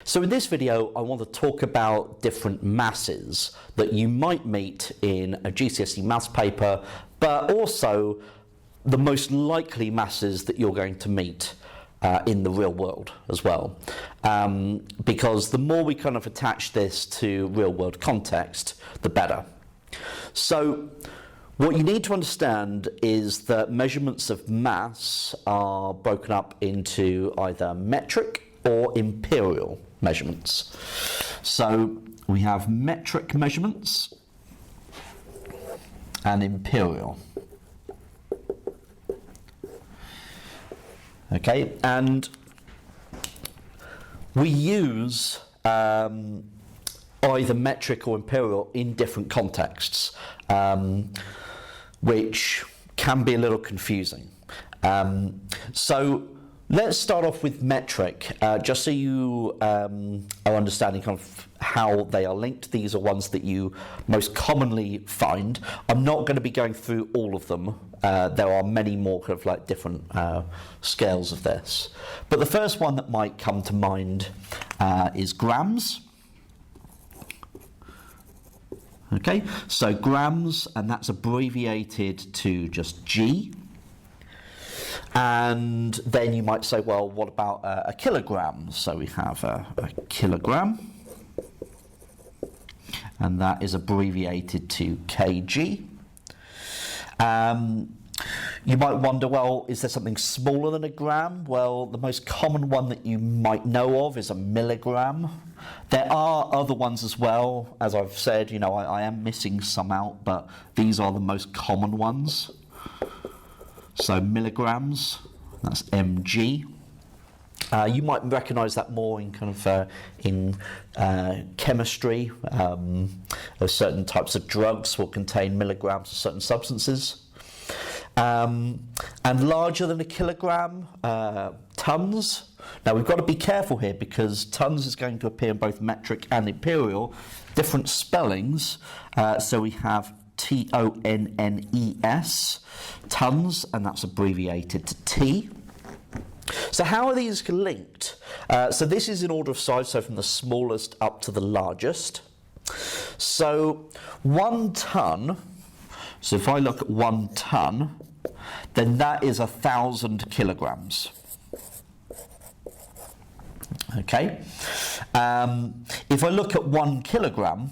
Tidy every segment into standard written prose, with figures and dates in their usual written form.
So in this video, I want to talk about different masses that you might meet in a GCSE maths paper, but also the most likely masses that you're going to meet in the real world as well. Because the more we kind of attach this to real world context, the better. So what you need to understand is that measurements of mass are broken up into either metric or imperial measurements. So we have metric measurements and imperial. Okay, and we use either metric or imperial in different contexts, which can be a little confusing. So let's start off with metric, just so you are understanding kind of how they are linked. These are ones that you most commonly find. I'm not going to be going through all of them. There are many more kind of like different scales of this. But the first one that might come to mind is grams. Okay, so grams, and that's abbreviated to just G. And then you might say, well, what about a kilogram? So we have a kilogram, and that is abbreviated to kg. You might wonder, well, is there something smaller than a gram? Well, the most common one that you might know of is a milligram. There are other ones as well. As I've said, you know, I am missing some out, but these are the most common ones. So milligrams, that's mg. You might recognise that more in kind of in chemistry. Certain types of drugs will contain milligrams of certain substances. And larger than a kilogram, tons. Now we've got to be careful here because tons is going to appear in both metric and imperial, different spellings. So we have T-O-N-N-E-S, tons, and that's abbreviated to T. So how are these linked? So this is in order of size, so from the smallest up to the largest. So 1 ton, so if I look at 1 ton, then that is 1,000 kilograms. Okay. If I look at 1 kilogram,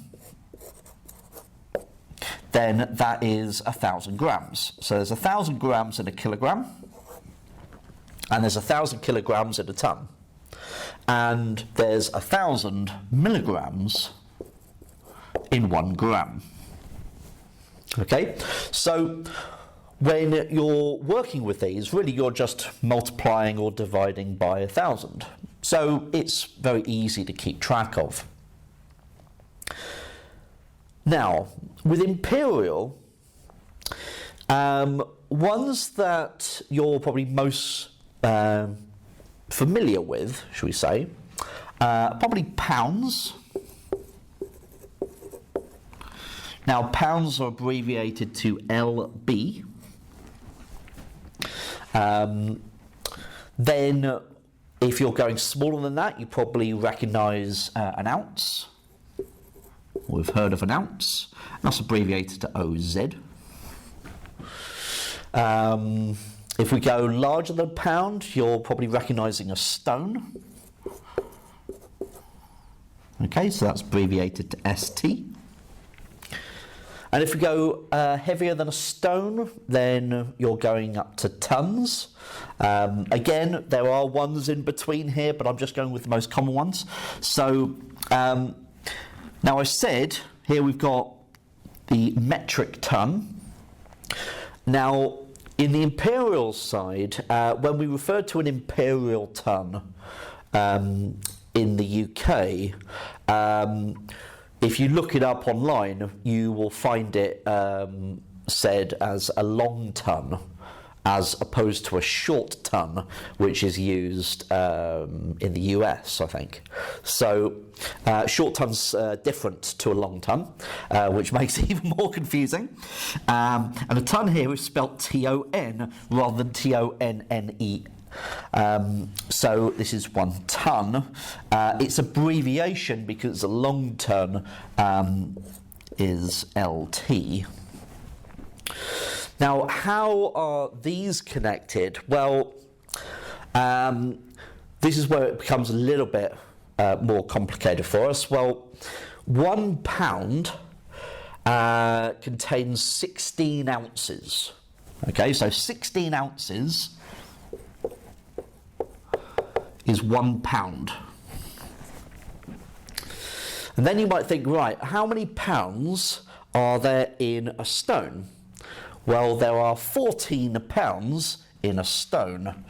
then that is 1,000 grams. So there's 1,000 grams in a kilogram, and there's 1,000 kilograms in a ton. And there's 1,000 milligrams in 1 gram. Okay, so when you're working with these, really you're just multiplying or dividing by 1,000. So it's very easy to keep track of. Now, with imperial, ones that you're probably most familiar with, shall we say, probably pounds. Now, pounds are abbreviated to LB. Then, if you're going smaller than that, you probably recognise an ounce. We've heard of an ounce. That's abbreviated to OZ. If we go larger than a pound, you're probably recognising a stone. Okay, so that's abbreviated to ST. And if we go heavier than a stone, then you're going up to tons. Again, there are ones in between here, but I'm just going with the most common ones. So now I said here we've got the metric ton. Now in the imperial side, when we refer to an imperial ton in the UK, if you look it up online, you will find it said as a long ton, as opposed to a short ton, which is used in the US, I think. So short ton's different to a long ton, which makes it even more confusing. And a ton here is spelt T-O-N rather than T-O-N-N-E So this is 1 tonne. Its abbreviation, because it's a long ton, is LT. Now, how are these connected? Well, this is where it becomes a little bit more complicated for us. Well, 1 pound contains 16 ounces. Okay, so 16 ounces is 1 pound. And then you might think, right, how many pounds are there in a stone? Well, there are 14 pounds in a stone.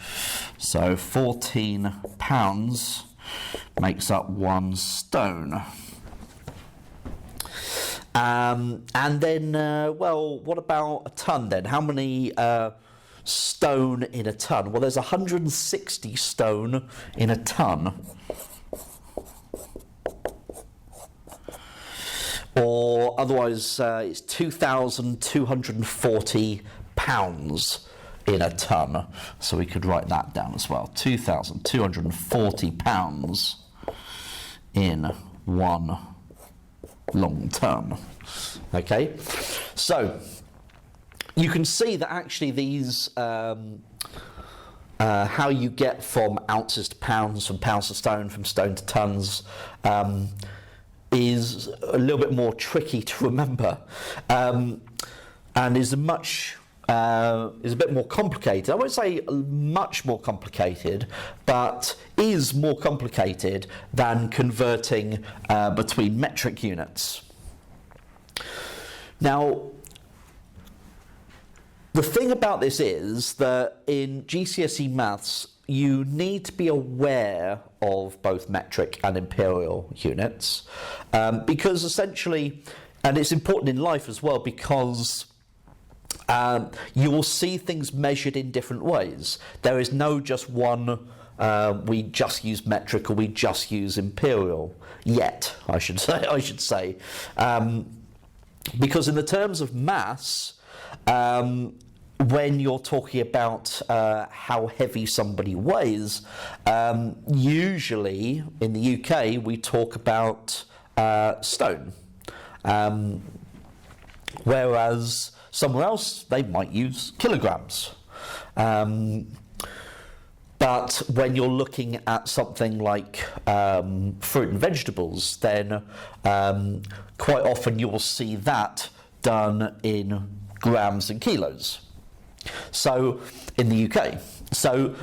So 14 pounds makes up 1 stone. And then, well, what about a tonne then? How many stone in a tonne? Well, there's 160 stone in a tonne. Or otherwise, it's 2,240 pounds in a tonne. So we could write that down as well. 2,240 pounds in 1 long tonne. Okay, so you can see that actually these how you get from ounces to pounds, from pounds to stone, from stone to tonnes, is a little bit more tricky to remember, and is a bit more complicated. I won't say much more complicated, but is more complicated than converting between metric units. Now, the thing about this is that in GCSE Maths, you need to be aware of both metric and imperial units, because essentially, and it's important in life as well, because you will see things measured in different ways. There is no just one, we just use metric or we just use imperial, yet, I should say. Because in the terms of mass, when you're talking about how heavy somebody weighs, usually in the UK we talk about stone, whereas somewhere else they might use kilograms. But when you're looking at something like fruit and vegetables, then quite often you will see that done in grams and kilos. So in the UK, so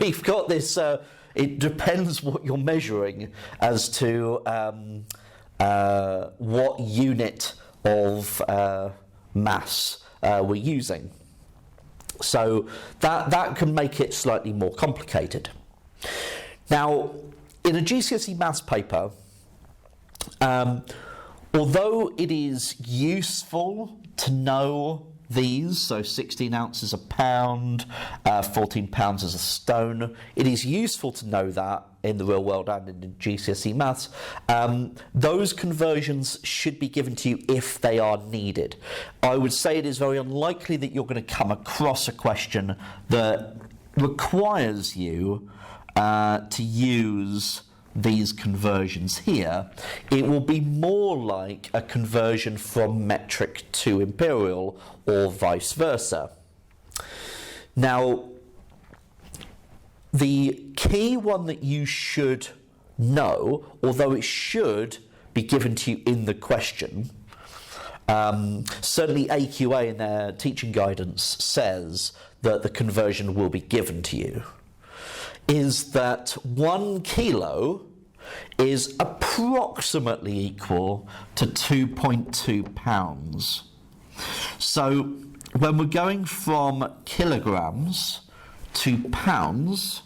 we've got this, it depends what you're measuring as to what unit of mass we're using. So that can make it slightly more complicated. Now, in a GCSE maths paper, although it is useful to know these, so 16 ounces a pound, 14 pounds as a stone, it is useful to know that in the real world and in GCSE maths. Those conversions should be given to you if they are needed. I would say it is very unlikely that you're going to come across a question that requires you to use these conversions here. It will be more like a conversion from metric to imperial or vice versa. Now, the key one that you should know, although it should be given to you in the question, certainly AQA in their teaching guidance says that the conversion will be given to you, is that 1 kilo is approximately equal to 2.2 pounds. So when we're going from kilograms to pounds,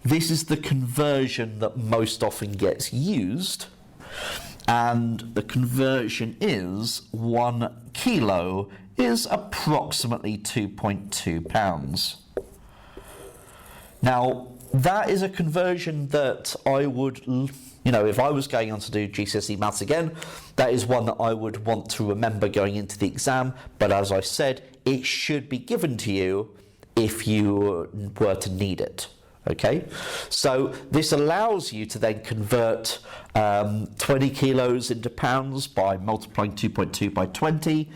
this is the conversion that most often gets used, and the conversion is 1 kilo is approximately 2.2 pounds. Now, that is a conversion that I would, if I was going on to do GCSE Maths again, that is one that I would want to remember going into the exam. But as I said, it should be given to you if you were to need it. Okay, so this allows you to then convert 20 kilos into pounds by multiplying 2.2 by 20.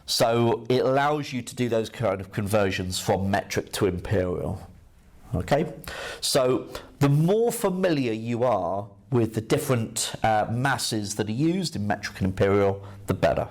So it allows you to do those kind of conversions from metric to imperial. Okay, so the more familiar you are with the different masses that are used in metric and imperial, the better.